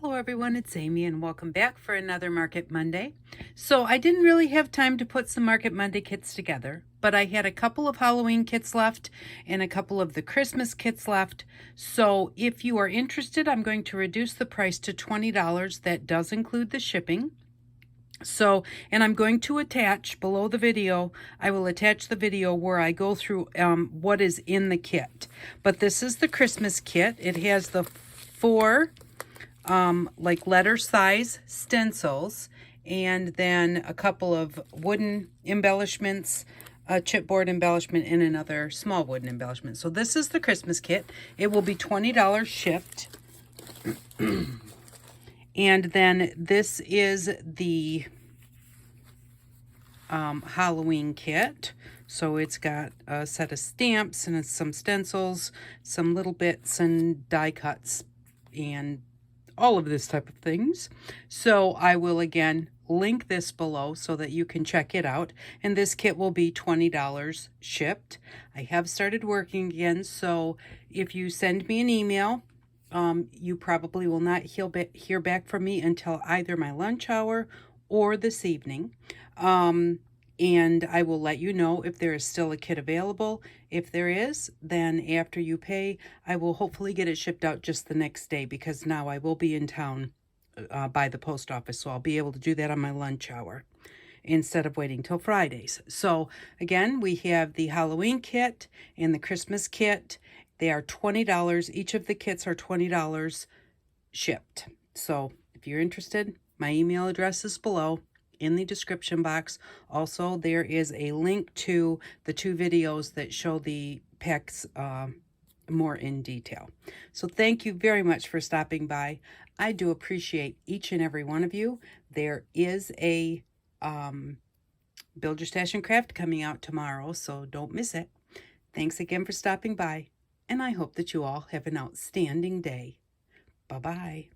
Hello everyone, it's Amy and welcome back for another Market Monday. So I didn't really have time to put some Market Monday kits together, but I had a couple of Halloween kits left and a couple of the Christmas kits left. So if you are interested, I'm going to reduce the price to $20. That does include the shipping. So, and I'm going to attach below the video, I will attach the video where I go through what is in the kit. But this is the Christmas kit. It has the four like letter size stencils, and then a couple of wooden embellishments, a chipboard embellishment, and another small wooden embellishment. So this is the Christmas kit. It will be $20 shipped. And then this is the Halloween kit. So it's got a set of stamps and some stencils, some little bits and die cuts, and all of this type of things. So I will again link this below so that you can check it out. And this kit will be $20 shipped. I have started working again, so if you send me an email, you probably will not hear back from me until either my lunch hour or this evening. And I will let you know if there is still a kit available. If there is, then after you pay, I will hopefully get it shipped out just the next day, because now I will be in town by the post office, so I'll be able to do that on my lunch hour instead of waiting till Fridays. So again, we have the Halloween kit and the Christmas kit. They are $20. Each of the kits are $20 shipped. So if you're interested, my email address is below in the description box. Also, there is a link to the two videos that show the packs more in detail. So thank you very much for stopping by. I do appreciate each and every one of you. There is a Build Your Stash and Craft coming out tomorrow, so don't miss it. Thanks again for stopping by, and I hope that you all have an outstanding day. Bye-bye.